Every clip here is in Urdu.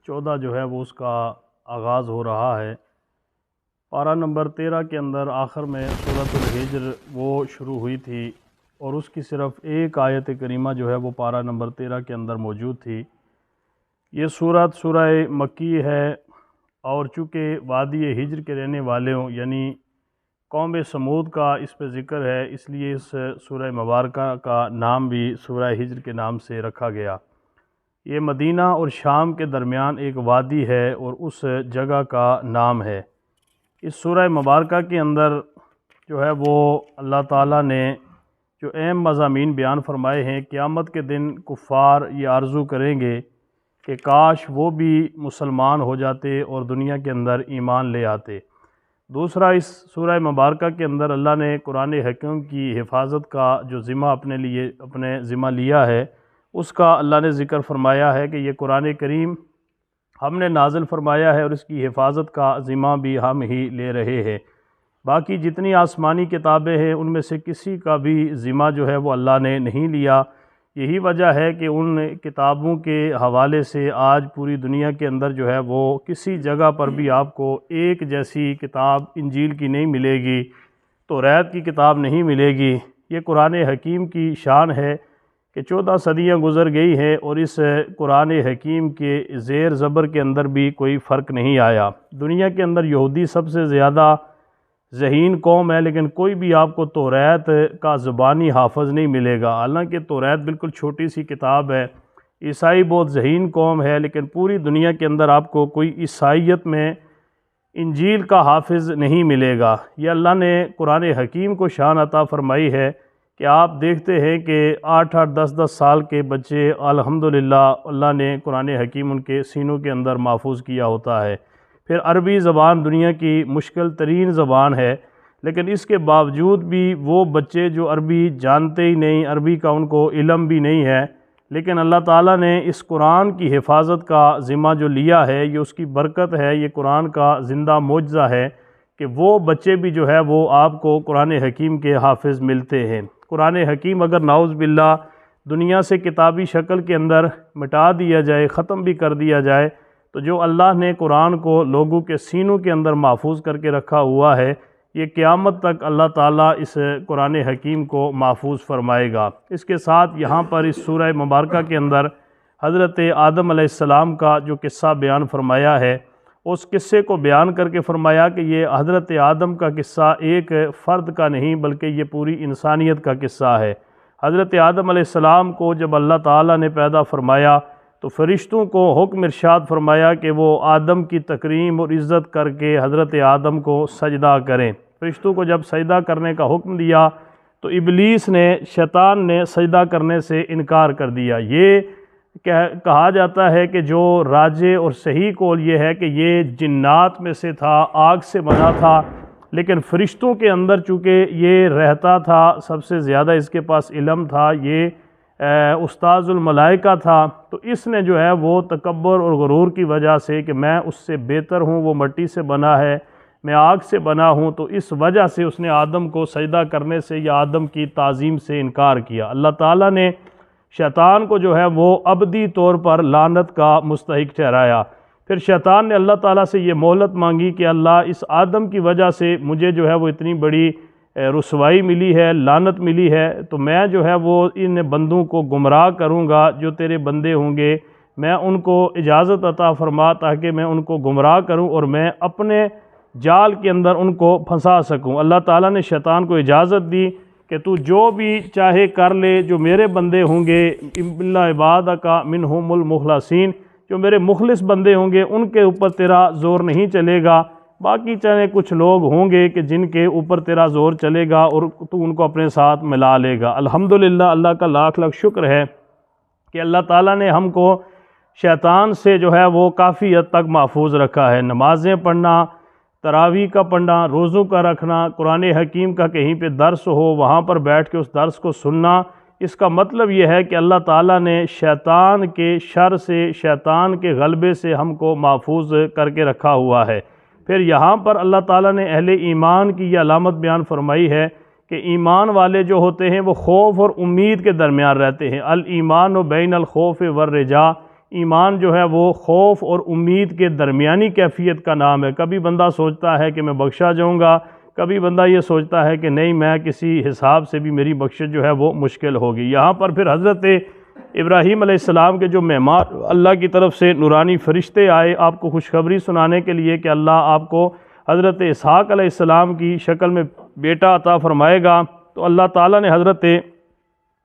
14 جو ہے وہ اس کا آغاز ہو رہا ہے۔ پارہ نمبر 13 کے اندر آخر میں سورۃ الحجر وہ شروع ہوئی تھی اور اس کی صرف ایک آیت کریمہ جو ہے وہ پارہ نمبر 13 کے اندر موجود تھی۔ یہ سورہ مکی ہے اور چونکہ وادی ہجر کے رہنے والوں یعنی قوم سمود کا اس پہ ذکر ہے، اس لیے اس سورہ مبارکہ کا نام بھی سورہ ہجر کے نام سے رکھا گیا۔ یہ مدینہ اور شام کے درمیان ایک وادی ہے اور اس جگہ کا نام ہے۔ اس سورہ مبارکہ کے اندر جو ہے وہ اللہ تعالیٰ نے جو اہم مضامین بیان فرمائے ہیں، قیامت کے دن کفار یہ آرزو کریں گے کہ کاش وہ بھی مسلمان ہو جاتے اور دنیا کے اندر ایمان لے آتے۔ دوسرا، اس سورہ مبارکہ کے اندر اللہ نے قرآن حکیم کی حفاظت کا جو ذمہ اپنے ذمہ لیا ہے، اس کا اللہ نے ذکر فرمایا ہے کہ یہ قرآن کریم ہم نے نازل فرمایا ہے اور اس کی حفاظت کا ذمہ بھی ہم ہی لے رہے ہیں۔ باقی جتنی آسمانی کتابیں ہیں ان میں سے کسی کا بھی ذمہ جو ہے وہ اللہ نے نہیں لیا۔ یہی وجہ ہے کہ ان کتابوں کے حوالے سے آج پوری دنیا کے اندر جو ہے وہ کسی جگہ پر بھی آپ کو ایک جیسی کتاب انجیل کی نہیں ملے گی، توریت کی کتاب نہیں ملے گی۔ یہ قرآن حکیم کی شان ہے کہ 14 صدیاں گزر گئی ہیں اور اس قرآن حکیم کے زیر زبر کے اندر بھی کوئی فرق نہیں آیا۔ دنیا کے اندر یہودی سب سے زیادہ ذہین قوم ہے، لیکن کوئی بھی آپ کو توریت کا زبانی حافظ نہیں ملے گا، حالانکہ توریت بالکل چھوٹی سی کتاب ہے۔ عیسائی بہت ذہین قوم ہے، لیکن پوری دنیا کے اندر آپ کو کوئی عیسائیت میں انجیل کا حافظ نہیں ملے گا۔ یہ اللہ نے قرآن حکیم کو شان عطا فرمائی ہے کہ آپ دیکھتے ہیں کہ 8-8 10-10 سال کے بچے الحمدللہ اللہ نے قرآن حکیم ان کے سینوں کے اندر محفوظ کیا ہوتا ہے۔ پھر عربی زبان دنیا کی مشکل ترین زبان ہے، لیکن اس کے باوجود بھی وہ بچے جو عربی جانتے ہی نہیں، عربی کا ان کو علم بھی نہیں ہے، لیکن اللہ تعالیٰ نے اس قرآن کی حفاظت کا ذمہ جو لیا ہے، یہ اس کی برکت ہے، یہ قرآن کا زندہ معجزہ ہے کہ وہ بچے بھی جو ہے وہ آپ کو قرآن حکیم کے حافظ ملتے ہیں۔ قرآن حکیم اگر نعوذ باللہ دنیا سے کتابی شکل کے اندر مٹا دیا جائے، ختم بھی کر دیا جائے، تو جو اللہ نے قرآن کو لوگوں کے سینوں کے اندر محفوظ کر کے رکھا ہوا ہے، یہ قیامت تک اللہ تعالیٰ اس قرآن حکیم کو محفوظ فرمائے گا۔ اس کے ساتھ یہاں پر اس سورہ مبارکہ کے اندر حضرت آدم علیہ السلام کا جو قصہ بیان فرمایا ہے، اس قصے کو بیان کر کے فرمایا کہ یہ حضرت آدم کا قصہ ایک فرد کا نہیں بلکہ یہ پوری انسانیت کا قصہ ہے۔ حضرت آدم علیہ السلام کو جب اللہ تعالیٰ نے پیدا فرمایا تو فرشتوں کو حکم ارشاد فرمایا کہ وہ آدم کی تکریم اور عزت کر کے حضرت آدم کو سجدہ کریں۔ فرشتوں کو جب سجدہ کرنے کا حکم دیا تو ابلیس نے، شیطان نے سجدہ کرنے سے انکار کر دیا۔ یہ کہا جاتا ہے کہ جو راجح اور صحیح قول یہ ہے کہ یہ جنات میں سے تھا، آگ سے بنا تھا، لیکن فرشتوں کے اندر چونکہ یہ رہتا تھا، سب سے زیادہ اس کے پاس علم تھا، یہ استاذ الملائکہ تھا، تو اس نے جو ہے وہ تکبر اور غرور کی وجہ سے کہ میں اس سے بہتر ہوں، وہ مٹی سے بنا ہے، میں آگ سے بنا ہوں، تو اس وجہ سے اس نے آدم کو سجدہ کرنے سے یا آدم کی تعظیم سے انکار کیا۔ اللہ تعالیٰ نے شیطان کو جو ہے وہ ابدی طور پر لعنت کا مستحق ٹھہرایا۔ پھر شیطان نے اللہ تعالیٰ سے یہ مہلت مانگی کہ اللہ اس آدم کی وجہ سے مجھے جو ہے وہ اتنی بڑی رسوائی ملی ہے، لعنت ملی ہے، تو میں جو ہے وہ ان بندوں کو گمراہ کروں گا، جو تیرے بندے ہوں گے میں ان کو اجازت عطا فرما تاکہ میں ان کو گمراہ کروں اور میں اپنے جال کے اندر ان کو پھنسا سکوں۔ اللہ تعالیٰ نے شیطان کو اجازت دی کہ تو جو بھی چاہے کر لے، جو میرے بندے ہوں گے الا عبادک منہم المخلصین، جو میرے مخلص بندے ہوں گے ان کے اوپر تیرا زور نہیں چلے گا، باقی چاہے کچھ لوگ ہوں گے کہ جن کے اوپر تیرا زور چلے گا اور تو ان کو اپنے ساتھ ملا لے گا۔ الحمدللہ اللہ کا لاکھ لاکھ شکر ہے کہ اللہ تعالیٰ نے ہم کو شیطان سے جو ہے وہ کافی حد تک محفوظ رکھا ہے۔ نمازیں پڑھنا، تراویح کا پڑھنا، روزوں کا رکھنا، قرآن حکیم کا کہیں پہ درس ہو وہاں پر بیٹھ کے اس درس کو سننا، اس کا مطلب یہ ہے کہ اللہ تعالیٰ نے شیطان کے شر سے، شیطان کے غلبے سے ہم کو محفوظ کر کے رکھا ہوا ہے۔ پھر یہاں پر اللہ تعالیٰ نے اہل ایمان کی یہ علامت بیان فرمائی ہے کہ ایمان والے جو ہوتے ہیں وہ خوف اور امید کے درمیان رہتے ہیں۔ الایمان بین الخوف والرجاء، ایمان جو ہے وہ خوف اور امید کے درمیانی کیفیت کا نام ہے۔ کبھی بندہ سوچتا ہے کہ میں بخشا جاؤں گا، کبھی بندہ یہ سوچتا ہے کہ نہیں، میں کسی حساب سے بھی میری بخشش جو ہے وہ مشکل ہوگی۔ یہاں پر پھر حضرت ابراہیم علیہ السلام کے جو مہمان اللہ کی طرف سے نورانی فرشتے آئے آپ کو خوشخبری سنانے کے لیے کہ اللہ آپ کو حضرت اسحاق علیہ السلام کی شکل میں بیٹا عطا فرمائے گا، تو اللہ تعالیٰ نے حضرت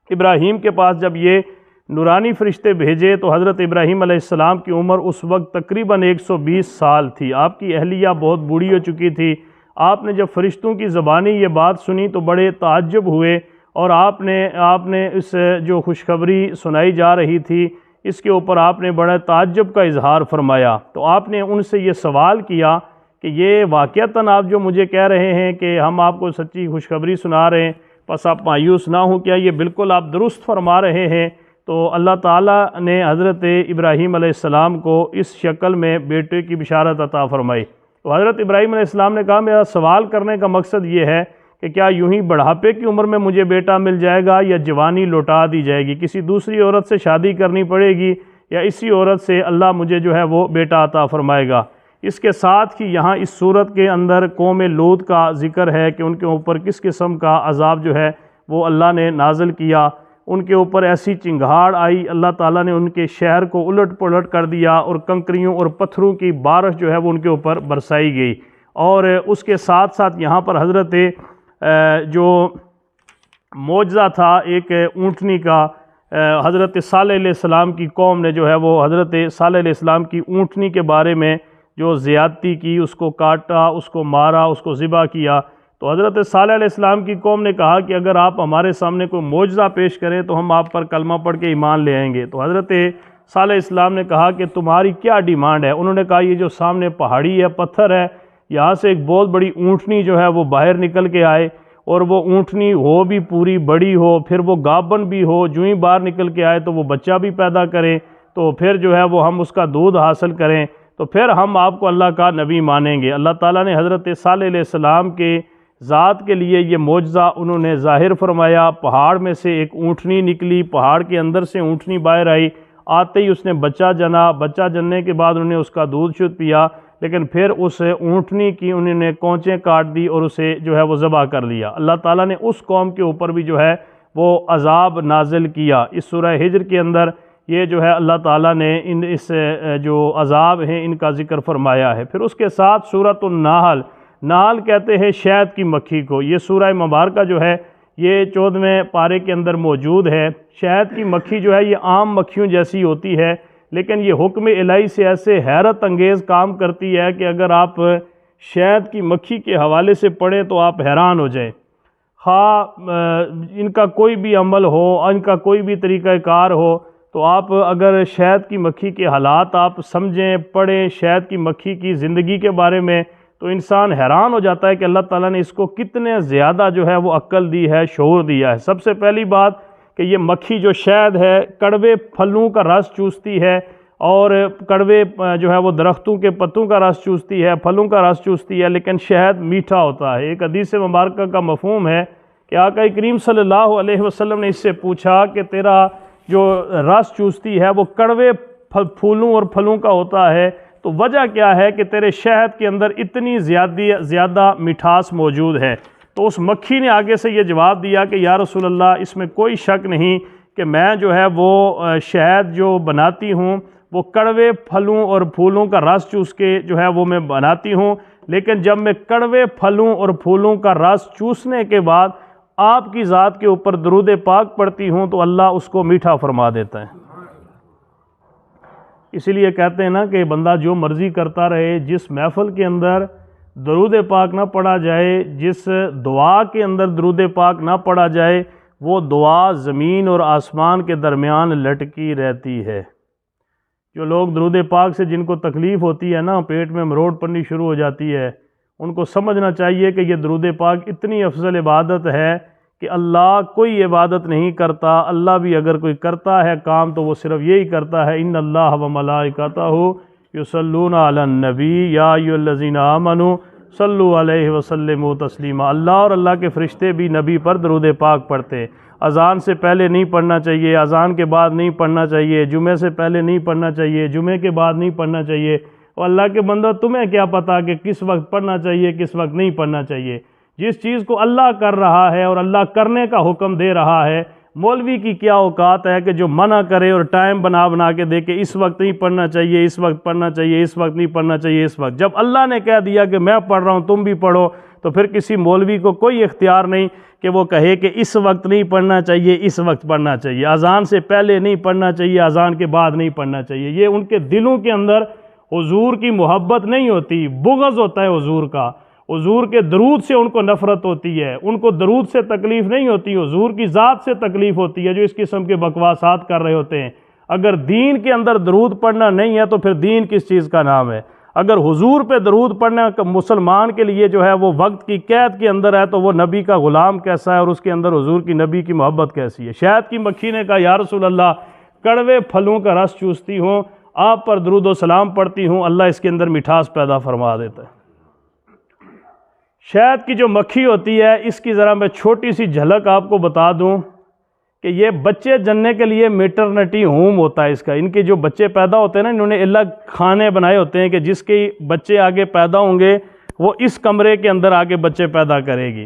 ابراہیم کے پاس جب یہ نورانی فرشتے بھیجے تو حضرت ابراہیم علیہ السلام کی عمر اس وقت تقریباً 120 سال تھی۔ آپ کی اہلیہ بہت بوڑھی ہو چکی تھی۔ آپ نے جب فرشتوں کی زبانی یہ بات سنی تو بڑے تعجب ہوئے، اور آپ نے اس جو خوشخبری سنائی جا رہی تھی اس کے اوپر آپ نے بڑے تعجب کا اظہار فرمایا۔ تو آپ نے ان سے یہ سوال کیا کہ یہ واقعتاً آپ جو مجھے کہہ رہے ہیں کہ ہم آپ کو سچی خوشخبری سنا رہے ہیں، بس آپ مایوس نہ ہوں، کیا یہ بالکل آپ درست فرما رہے ہیں؟ تو اللہ تعالیٰ نے حضرت ابراہیم علیہ السلام کو اس شکل میں بیٹے کی بشارت عطا فرمائی۔ تو حضرت ابراہیم علیہ السلام نے کہا میرا سوال کرنے کا مقصد یہ ہے کہ کیا یوں ہی بڑھاپے کی عمر میں مجھے بیٹا مل جائے گا یا جوانی لوٹا دی جائے گی؟ کسی دوسری عورت سے شادی کرنی پڑے گی یا اسی عورت سے اللہ مجھے جو ہے وہ بیٹا عطا فرمائے گا؟ اس کے ساتھ ہی یہاں اس صورت کے اندر قوم لوط کا ذکر ہے کہ ان کے اوپر کس قسم کا عذاب جو ہے وہ اللہ نے نازل کیا۔ ان کے اوپر ایسی چنگھاڑ آئی، اللہ تعالیٰ نے ان کے شہر کو الٹ پلٹ کر دیا اور کنکریوں اور پتھروں کی بارش جو ہے وہ ان کے اوپر برسائی گئی۔ اور اس کے ساتھ ساتھ یہاں پر حضرت جو معجزہ تھا ایک اونٹنی کا، حضرت صالح علیہ السلام کی قوم نے جو ہے وہ حضرت صالح علیہ السلام کی اونٹنی کے بارے میں جو زیادتی کی، اس کو کاٹا، اس کو مارا، اس کو ذبح کیا۔ تو حضرت صالح علیہ السلام کی قوم نے کہا کہ اگر آپ ہمارے سامنے کوئی معجزہ پیش کریں تو ہم آپ پر کلمہ پڑھ کے ایمان لے آئیں گے۔ تو حضرت صالح علیہ السلام نے کہا کہ تمہاری کیا ڈیمانڈ ہے؟ انہوں نے کہا یہ جو سامنے پہاڑی ہے، پتھر ہے، یہاں سے ایک بہت بڑی اونٹنی جو ہے وہ باہر نکل کے آئے، اور وہ اونٹنی ہو بھی پوری بڑی ہو، پھر وہ گابن بھی ہو، جو ہی باہر نکل کے آئے تو وہ بچہ بھی پیدا کریں، تو پھر جو ہے وہ ہم اس کا دودھ حاصل کریں، تو پھر ہم آپ کو اللہ کا نبی مانیں گے۔ اللہ تعالیٰ نے حضرت صالح علیہ السلام کے ذات کے لیے یہ معجزہ انہوں نے ظاہر فرمایا۔ پہاڑ میں سے ایک اونٹنی نکلی، پہاڑ کے اندر سے اونٹنی باہر آئی، آتے ہی اس نے بچہ جنا، بچہ جننے کے بعد انہوں نے اس کا دودھ شدھ پیا، لیکن پھر اس اونٹنی کی انہوں نے کونچیں کاٹ دی اور اسے جو ہے وہ ذبح کر لیا۔ اللہ تعالیٰ نے اس قوم کے اوپر بھی جو ہے وہ عذاب نازل کیا۔ اس سورہ ہجر کے اندر یہ جو ہے اللہ تعالیٰ نے اس جو عذاب ہیں ان کا ذکر فرمایا ہے۔ پھر اس کے ساتھ سورۃ النحل، نحل کہتے ہیں شہد کی مکھی کو، یہ سورہ مبارکہ جو ہے یہ 14ویں پارے کے اندر موجود ہے۔ شہد کی مکھی جو ہے یہ عام مکھیوں جیسی ہوتی ہے، لیکن یہ حکم الہی سے ایسے حیرت انگیز کام کرتی ہے کہ اگر آپ شہد کی مکھی کے حوالے سے پڑھیں تو آپ حیران ہو جائیں۔ خواہ ان کا کوئی بھی عمل ہو، ان کا کوئی بھی طریقہ کار ہو، تو آپ اگر شہد کی مکھی کے حالات آپ سمجھیں، پڑھیں شہد کی مکھی کی زندگی کے بارے میں، تو انسان حیران ہو جاتا ہے کہ اللہ تعالیٰ نے اس کو کتنے زیادہ جو ہے وہ عقل دی ہے، شعور دیا ہے۔ سب سے پہلی بات کہ یہ مکھی جو شہد ہے کڑوے پھلوں کا رس چوستی ہے، اور کڑوے جو ہے وہ درختوں کے پتوں کا رس چوستی ہے، پھلوں کا رس چوستی ہے، لیکن شہد میٹھا ہوتا ہے۔ ایک حدیث مبارکہ کا مفہوم ہے کہ آقا کریم صلی اللہ علیہ وسلم نے اس سے پوچھا کہ تیرا جو رس چوستی ہے وہ کڑوے پھولوں اور پھلوں کا ہوتا ہے، تو وجہ کیا ہے کہ تیرے شہد کے اندر اتنی زیادہ مٹھاس موجود ہے؟ تو اس مکھی نے آگے سے یہ جواب دیا کہ یا رسول اللہ، اس میں کوئی شک نہیں کہ میں جو ہے وہ شہد جو بناتی ہوں وہ کڑوے پھلوں اور پھولوں کا رس چوس کے جو ہے وہ میں بناتی ہوں، لیکن جب میں کڑوے پھلوں اور پھولوں کا رس چوسنے کے بعد آپ کی ذات کے اوپر درود پاک پڑھتی ہوں تو اللہ اس کو میٹھا فرما دیتا ہے۔ اسی لیے کہتے ہیں نا کہ بندہ جو مرضی کرتا رہے، جس محفل کے اندر درود پاک نہ پڑھا جائے، جس دعا کے اندر درود پاک نہ پڑھا جائے، وہ دعا زمین اور آسمان کے درمیان لٹکی رہتی ہے۔ جو لوگ درود پاک سے جن کو تکلیف ہوتی ہے نا، پیٹ میں مروڑ پڑنی شروع ہو جاتی ہے، ان کو سمجھنا چاہیے کہ یہ درود پاک اتنی افضل عبادت ہے کہ اللہ کوئی عبادت نہیں کرتا، اللہ بھی اگر کوئی کرتا ہے کام تو وہ صرف یہی کرتا ہے، ان اللہ و ملائکتہ یصلون علی النبی یا ایھا الذین آمنوا صلوا علیہ وسلموا تسلیما۔ اللہ اور اللہ کے فرشتے بھی نبی پر درود پاک پڑھتے ہیں۔ اذان سے پہلے نہیں پڑھنا چاہیے، اذان کے بعد نہیں پڑھنا چاہیے، جمعے سے پہلے نہیں پڑھنا چاہیے، جمعے کے بعد نہیں پڑھنا چاہیے۔ اور اللہ کے بندو تمہیں کیا پتہ کہ کس وقت پڑھنا چاہیے کس وقت نہیں پڑھنا چاہیے؟ جس چیز کو اللہ کر رہا ہے اور اللہ کرنے کا حکم دے رہا ہے، مولوی کی کیا اوقات ہے کہ جو منع کرے اور ٹائم بنا کے دے کہ اس وقت نہیں پڑھنا چاہیے، اس وقت پڑھنا چاہیے، اس وقت نہیں پڑھنا چاہیے، اس وقت۔ جب اللہ نے کہہ دیا کہ میں پڑھ رہا ہوں تم بھی پڑھو، تو پھر کسی مولوی کو کوئی اختیار نہیں کہ وہ کہے کہ اس وقت نہیں پڑھنا چاہیے، اس وقت پڑھنا چاہیے، اذان سے پہلے نہیں پڑھنا چاہیے، اذان کے بعد نہیں پڑھنا چاہیے۔ یہ ان کے دلوں کے اندر حضور کی محبت نہیں ہوتی، بغض ہوتا ہے حضور کا۔ حضور کے درود سے ان کو نفرت ہوتی ہے، ان کو درود سے تکلیف نہیں ہوتی، حضور کی ذات سے تکلیف ہوتی ہے جو اس قسم کے بکواسات کر رہے ہوتے ہیں۔ اگر دین کے اندر درود پڑھنا نہیں ہے تو پھر دین کس چیز کا نام ہے؟ اگر حضور پہ درود پڑھنا مسلمان کے لیے جو ہے وہ وقت کی قید کے اندر ہے تو وہ نبی کا غلام کیسا ہے اور اس کے اندر حضور کی نبی کی محبت کیسی ہے؟ شہد کی مکھی نے کہا یا رسول اللہ، کڑوے پھلوں کا رس چوستی ہوں، آپ پر درود و سلام پڑھتی ہوں، اللہ اس کے اندر مٹھاس پیدا فرما دیتا ہے۔ شہد کی جو مکھی ہوتی ہے اس کی ذرا میں چھوٹی سی جھلک آپ کو بتا دوں کہ یہ بچے جننے کے لیے میٹرنٹی ہوم ہوتا ہے اس کا۔ ان کے جو بچے پیدا ہوتے ہیں نا، انہوں نے الگ کھانے بنائے ہوتے ہیں کہ جس کے بچے آگے پیدا ہوں گے وہ اس کمرے کے اندر آگے بچے پیدا کرے گی۔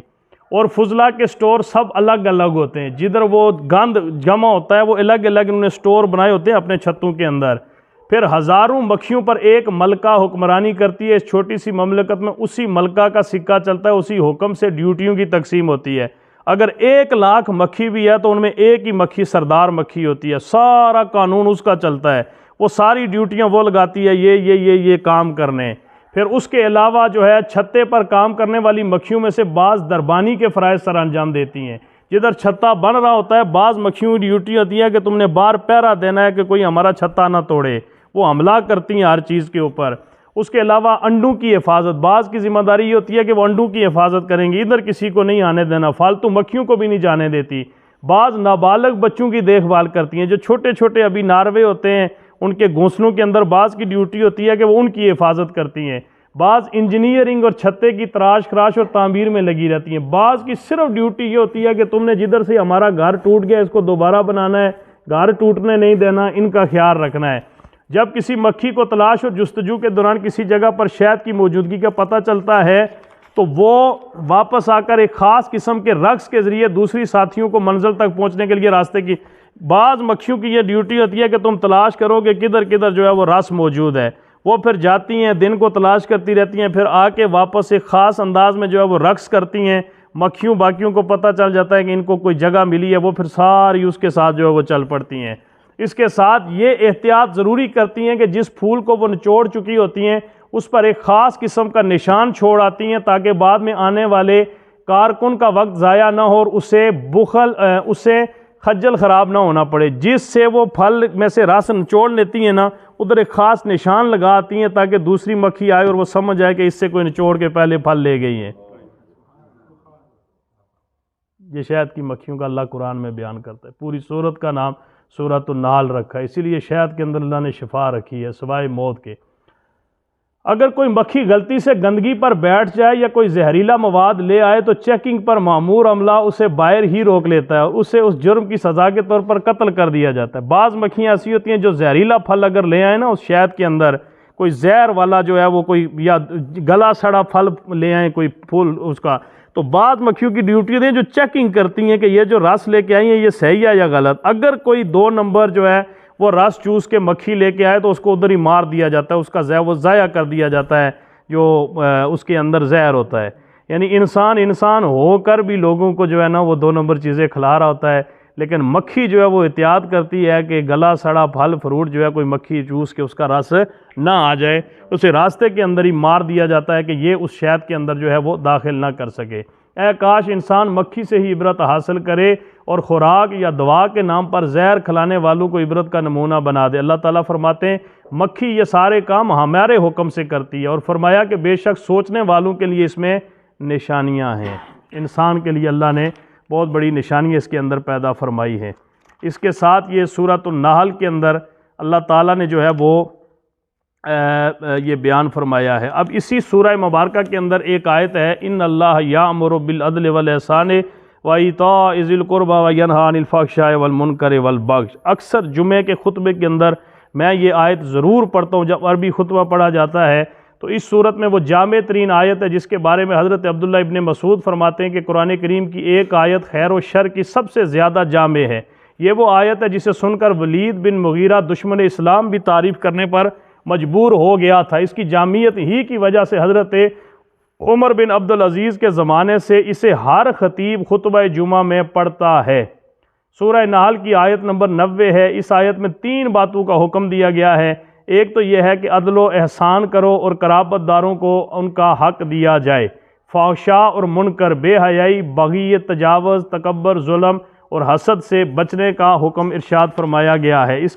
اور فضلہ کے سٹور سب الگ الگ ہوتے ہیں، جدھر وہ گند جمع ہوتا ہے وہ الگ الگ انہوں نے سٹور بنائے ہوتے ہیں اپنے چھتوں کے اندر۔ پھر ہزاروں مکھیوں پر ایک ملکہ حکمرانی کرتی ہے اس چھوٹی سی مملکت میں، اسی ملکہ کا سکہ چلتا ہے، اسی حکم سے ڈیوٹیوں کی تقسیم ہوتی ہے۔ اگر 1,00,000 مکھی بھی ہے تو ان میں ایک ہی مکھی سردار مکھی ہوتی ہے، سارا قانون اس کا چلتا ہے، وہ ساری ڈیوٹیاں وہ لگاتی ہے، یہ کام کرنے۔ پھر اس کے علاوہ جو ہے چھتے پر کام کرنے والی مکھیوں میں سے بعض دربانی کے فرائض سر انجام دیتی ہیں۔ جدھر چھتا بن رہا ہوتا ہے بعض مکھیوں کی ڈیوٹی ہوتی ہے کہ تم نے باہر پہرا دینا ہے کہ کوئی ہمارا چھتا نہ توڑے، وہ حملہ کرتی ہیں ہر چیز کے اوپر۔ اس کے علاوہ انڈوں کی حفاظت، بعض کی ذمہ داری یہ ہوتی ہے کہ وہ انڈوں کی حفاظت کریں گی، ادھر کسی کو نہیں آنے دینا، فالتو مکھیوں کو بھی نہیں جانے دیتی۔ بعض نابالغ بچوں کی دیکھ بھال کرتی ہیں، جو چھوٹے چھوٹے ابھی ناروے ہوتے ہیں ان کے گھونسلوں کے اندر بعض کی ڈیوٹی ہوتی ہے کہ وہ ان کی حفاظت کرتی ہیں۔ بعض انجینئرنگ اور چھتے کی تراش خراش اور تعمیر میں لگی رہتی ہیں۔ بعض کی صرف ڈیوٹی یہ ہوتی ہے کہ تم نے جدھر سے ہمارا گھر ٹوٹ گیا اس کو دوبارہ بنانا ہے، گھر ٹوٹنے نہیں دینا، ان کا خیال رکھنا ہے۔ جب کسی مکھی کو تلاش اور جستجو کے دوران کسی جگہ پر شہد کی موجودگی کا پتہ چلتا ہے تو وہ واپس آ کر ایک خاص قسم کے رقص کے ذریعے دوسری ساتھیوں کو منزل تک پہنچنے کے لیے راستے کی، بعض مکھیوں کی یہ ڈیوٹی ہوتی ہے کہ تم تلاش کرو کہ کدھر کدھر جو ہے وہ رس موجود ہے، وہ پھر جاتی ہیں دن کو تلاش کرتی رہتی ہیں، پھر آ کے واپس ایک خاص انداز میں جو ہے وہ رقص کرتی ہیں۔ مکھیوں باقیوں کو پتہ چل جاتا ہے کہ ان کو کوئی جگہ ملی ہے، وہ پھر ساری اس کے ساتھ جو ہے وہ چل پڑتی ہیں۔ اس کے ساتھ یہ احتیاط ضروری کرتی ہیں کہ جس پھول کو وہ نچوڑ چکی ہوتی ہیں اس پر ایک خاص قسم کا نشان چھوڑ آتی ہیں تاکہ بعد میں آنے والے کارکن کا وقت ضائع نہ ہو اور اسے خجل خراب نہ ہونا پڑے۔ جس سے وہ پھل میں سے رس نچوڑ لیتی ہیں نا، ادھر ایک خاص نشان لگا آتی ہیں تاکہ دوسری مکھی آئے اور وہ سمجھ جائے کہ اس سے کوئی نچوڑ کے پہلے پھل لے گئی ہیں۔ یہ شہد کی مکھیوں کا اللہ قرآن میں بیان کرتا ہے۔ پوری سورت کا نام سورۃ النحل رکھا ہے، اسی لیے شہد کے اندر اللہ نے شفا رکھی ہے سوائے موت کے۔ اگر کوئی مکھی غلطی سے گندگی پر بیٹھ جائے یا کوئی زہریلا مواد لے آئے تو چیکنگ پر مامور عملہ اسے باہر ہی روک لیتا ہے اور اسے اس جرم کی سزا کے طور پر قتل کر دیا جاتا ہے۔ بعض مکھیاں ایسی ہوتی ہیں جو زہریلا پھل اگر لے آئیں نا اس شہد کے اندر، کوئی زہر والا جو ہے وہ کوئی یا گلا سڑا پھل لے آئیں کوئی پھول اس کا، تو بعض مکھیوں کی ڈیوٹی دیں جو چیکنگ کرتی ہیں کہ یہ جو رس لے کے آئی ہیں یہ صحیح ہے یا غلط۔ اگر کوئی 2 نمبر جو ہے وہ رس چوس کے مکھی لے کے آئے تو اس کو ادھر ہی مار دیا جاتا ہے، اس کا وہ ضائع کر دیا جاتا ہے جو اس کے اندر زہر ہوتا ہے۔ یعنی انسان ہو کر بھی لوگوں کو جو ہے نا وہ 2 نمبر چیزیں کھلا رہا ہوتا ہے، لیکن مکھی جو ہے وہ احتیاط کرتی ہے کہ گلا سڑا پھل فروٹ جو ہے کوئی مکھی چوس کے اس کا رس نہ آ جائے، اسے راستے کے اندر ہی مار دیا جاتا ہے کہ یہ اس شہد کے اندر جو ہے وہ داخل نہ کر سکے۔ اے کاش انسان مکھی سے ہی عبرت حاصل کرے اور خوراک یا دوا کے نام پر زہر کھلانے والوں کو عبرت کا نمونہ بنا دے۔ اللہ تعالیٰ فرماتے ہیں مکھی یہ سارے کام ہمارے حکم سے کرتی ہے، اور فرمایا کہ بے شک سوچنے والوں کے لیے اس میں نشانیاں ہیں۔ انسان کے لیے اللہ نے بہت بڑی نشانی اس کے اندر پیدا فرمائی ہے۔ اس کے ساتھ یہ سورۃ النحل کے اندر اللہ تعالیٰ نے جو ہے وہ یہ بیان فرمایا ہے۔ اب اسی سورہ مبارکہ کے اندر ایک آیت ہے، ان اللہ یامر بالعدل والاحسان وَإِيتَاءِ ذِي الْقُرْبَى وَيَنْهَىٰ عَنِ الْفَحْشَاءِ وَالْمُنکَرِ وَالْبَغْيِ۔ اکثر جمعے کے خطبے کے اندر میں یہ آیت ضرور پڑھتا ہوں جب عربی خطبہ پڑھا جاتا ہے، تو اس صورت میں وہ جامع ترین آیت ہے جس کے بارے میں حضرت عبداللہ ابن مسعود فرماتے ہیں کہ قرآن کریم کی ایک آیت خیر و شر کی سب سے زیادہ جامع ہے۔ یہ وہ آیت ہے جسے سن کر ولید بن مغیرہ دشمن اسلام بھی تعریف کرنے پر مجبور ہو گیا تھا۔ اس کی جامعیت ہی کی وجہ سے حضرت عمر بن عبدالعزیز کے زمانے سے اسے ہر خطیب خطبہ جمعہ میں پڑھتا ہے۔ سورہ نحل کی آیت نمبر 90 ہے۔ اس آیت میں 3 باتوں کا حکم دیا گیا ہے۔ ایک تو یہ ہے کہ عدل و احسان کرو اور قرابت داروں کو ان کا حق دیا جائے۔ فحشاء اور منکر، بے حیائی، بغی، تجاوز، تکبر، ظلم اور حسد سے بچنے کا حکم ارشاد فرمایا گیا ہے۔ اس